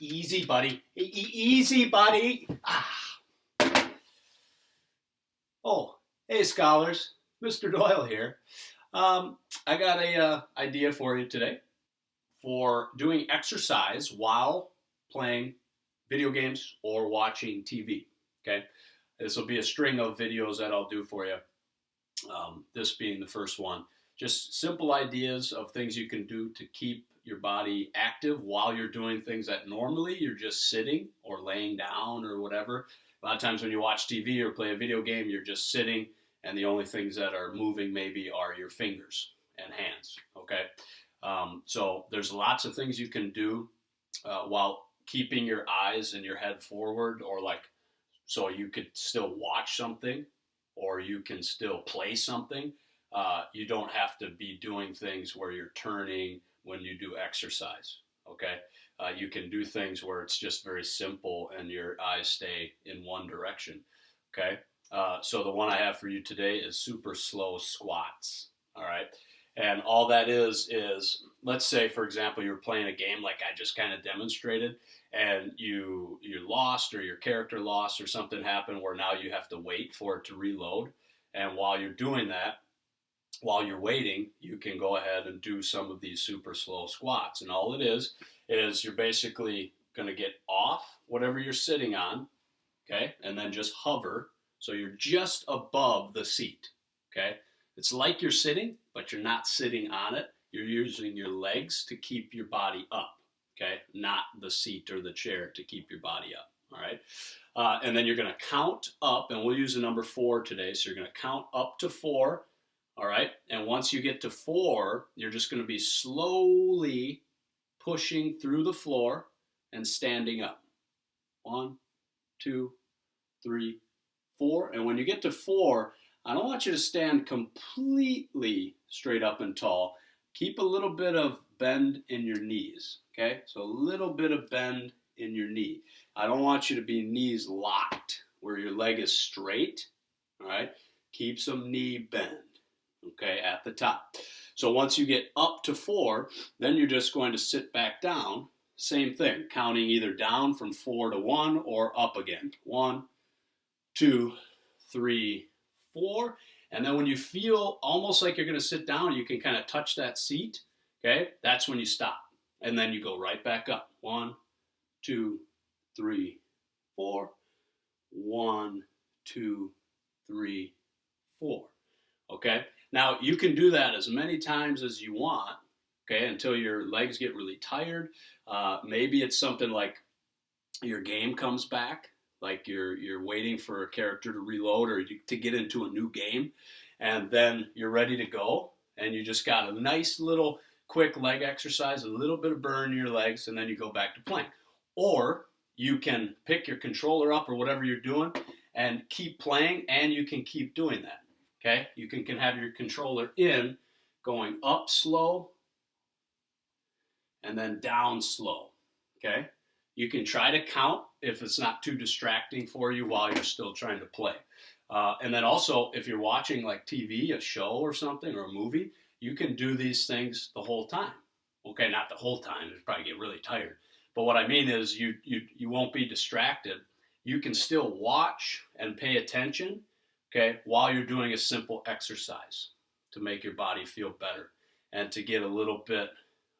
Easy, buddy. Easy, buddy. Oh, hey, scholars. Mr. Doyle here. I got a idea for you today for doing exercise while playing video games or watching TV. Okay, this will be a string of videos that I'll do for you. This being the first one. Just simple ideas of things you can do to keep your body active while you're doing things that normally you're just sitting or laying down or whatever. A lot of times when you watch TV or play a video game, you're just sitting, and the only things that are moving maybe are your fingers and hands. Okay, so there's lots of things you can do while keeping your eyes and your head forward, or so you could still watch something, or you can still play something. You don't have to be doing things where you're turning when you do exercise. Okay, you can do things where it's just very simple and your eyes stay in one direction. Okay, so the one I have for you today is super slow squats. All right, and all that is let's say, for example, you're playing a game like I just kind of demonstrated, and you lost, or your character lost, or something happened where now you have to wait for it to reload. And while you're doing that, while you're waiting, you can go ahead and do some of these super slow squats. And all it is you're basically going to get off whatever you're sitting on, okay, and then just hover so you're just above the seat. Okay, it's like you're sitting, but you're not sitting on it. You're using your legs to keep your body up, okay, not the seat or the chair to keep your body up. All right, and then you're going to count up, and we'll use the number 4 today. So you're going to count up to 4. All right, and once you get to 4, you're just going to be slowly pushing through the floor and standing up. 1, 2, 3, 4. And when you get to 4, I don't want you to stand completely straight up and tall. Keep a little bit of bend in your knees, okay? So a little bit of bend in your knee. I don't want you to be knees locked where your leg is straight, all right? Keep some knee bend. Okay, at the top. So once you get up to 4, then you're just going to sit back down. Same thing, counting either down from 4 to 1 or up again. 1, 2, 3, 4. And then when you feel almost like you're going to sit down, you can kind of touch that seat. Okay, that's when you stop. And then you go right back up. 1, 2, 3, 4. 1, 2, 3, 4. Okay. Now, you can do that as many times as you want, okay, until your legs get really tired. Maybe it's something like your game comes back, like you're waiting for a character to reload or to get into a new game, and then you're ready to go, and you just got a nice little quick leg exercise, a little bit of burn in your legs, and then you go back to playing. Or you can pick your controller up or whatever you're doing and keep playing, and you can keep doing that. Okay, you can have your controller in, going up slow, and then down slow. Okay, you can try to count if it's not too distracting for you while you're still trying to play. And then also, if you're watching like TV, a show or something, or a movie, you can do these things the whole time. Okay, not the whole time, you'll probably get really tired. But what I mean is you won't be distracted. You can still watch and pay attention, okay, while you're doing a simple exercise to make your body feel better and to get a little bit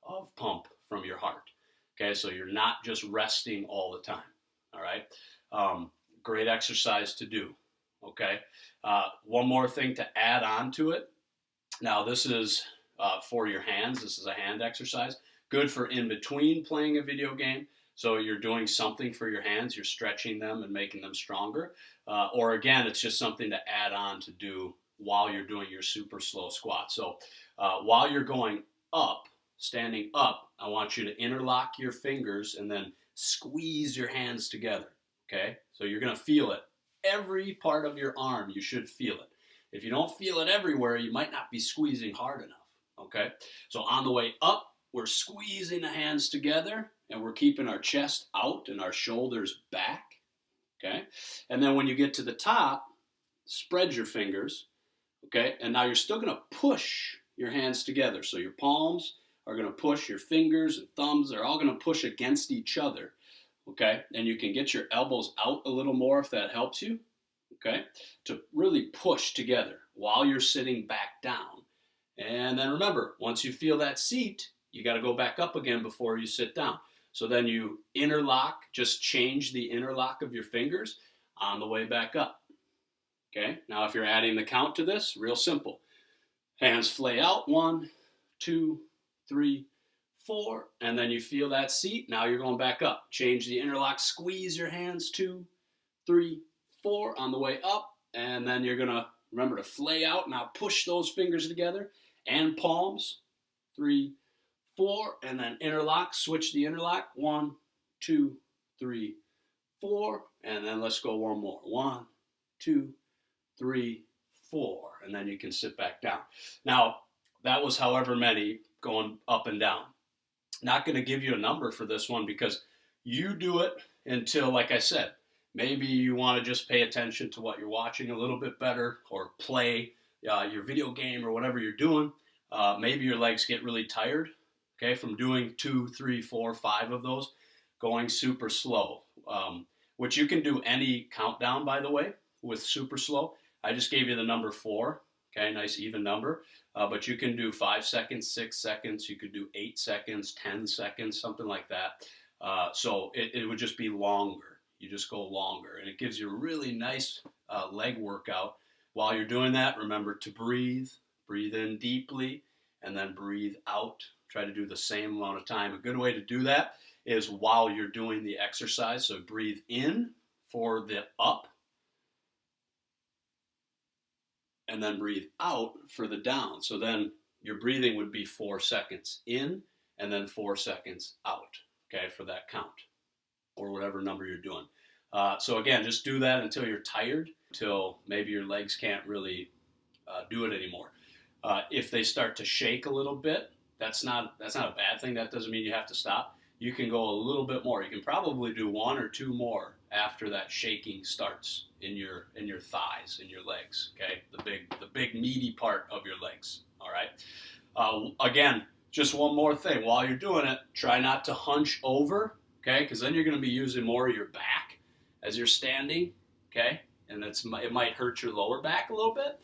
of pump from your heart. Okay, so you're not just resting all the time. All right, great exercise to do. Okay, one more thing to add on to it. Now, this is for your hands. This is a hand exercise. Good for in between playing a video game. So you're doing something for your hands, you're stretching them and making them stronger. Or again, it's just something to add on to do while you're doing your super slow squat. So while you're going up, standing up, I want you to interlock your fingers and then squeeze your hands together. Okay? So you're going to feel it. Every part of your arm, you should feel it. If you don't feel it everywhere, you might not be squeezing hard enough. Okay? So on the way up, we're squeezing the hands together, and we're keeping our chest out and our shoulders back, okay? And then when you get to the top, spread your fingers, okay? And now you're still going to push your hands together. So your palms are going to push, your fingers and thumbs are all going to push against each other, okay? And you can get your elbows out a little more if that helps you, okay? To really push together while you're sitting back down. And then remember, once you feel that seat, you got to go back up again before you sit down. So then you interlock, just change the interlock of your fingers on the way back up. Okay, now if you're adding the count to this, real simple. Hands flay out, 1, 2, 3, 4, and then you feel that seat. Now you're going back up. Change the interlock, squeeze your hands, 2, 3, 4 on the way up, and then you're going to remember to flay out. Now push those fingers together and palms, 3, 4, and then interlock, switch the interlock, 1, 2, 3, 4, and then let's go one more, 1, 2, 3, 4, and then you can sit back down. Now, that was however many going up and down. Not going to give you a number for this one because you do it until, like I said, maybe you want to just pay attention to what you're watching a little bit better or play your video game or whatever you're doing. Maybe your legs get really tired, okay, from doing 2, 3, 4, 5 of those, going super slow, which you can do any countdown, by the way, with super slow. I just gave you the number 4, okay, nice even number, but you can do 5 seconds, 6 seconds, you could do 8 seconds, 10 seconds, something like that. So it would just be longer. You just go longer, and it gives you a really nice leg workout. While you're doing that, remember to breathe. Breathe in deeply, and then breathe out. Try to do the same amount of time. A good way to do that is while you're doing the exercise. So breathe in for the up, and then breathe out for the down. So then your breathing would be 4 seconds in, and then 4 seconds out, okay, for that count, or whatever number you're doing. So again, just do that until you're tired, until maybe your legs can't really do it anymore. If they start to shake a little bit, that's not a bad thing. That doesn't mean you have to stop. You can go a little bit more. You can probably do 1 or 2 more after that shaking starts in your thighs, in your legs. Okay, the big meaty part of your legs. All right. Again, just one more thing. While you're doing it, try not to hunch over. Okay, because then you're going to be using more of your back as you're standing. Okay. And it might hurt your lower back a little bit.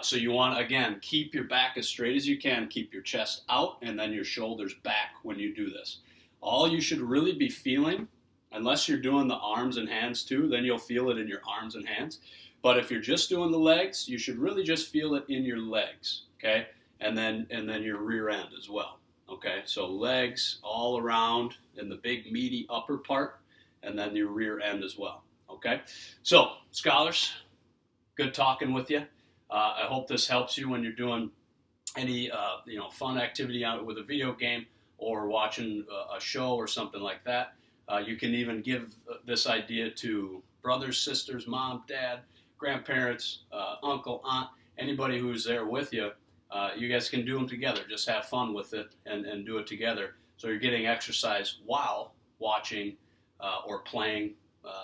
So you want to, again, keep your back as straight as you can, keep your chest out, and then your shoulders back when you do this. All you should really be feeling, unless you're doing the arms and hands too, then you'll feel it in your arms and hands. But if you're just doing the legs, you should really just feel it in your legs, okay? And then your rear end as well, okay? So legs all around in the big meaty upper part, and then your rear end as well. Okay, so scholars, good talking with you. I hope this helps you when you're doing any fun activity out with a video game or watching a show or something like that. You can even give this idea to brothers, sisters, mom, dad, grandparents, uncle, aunt, anybody who's there with you. You guys can do them together. Just have fun with it and do it together. So you're getting exercise while watching or playing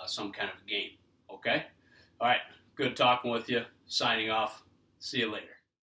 some kind of game. Okay? All right. Good talking with you. Signing off. See you later.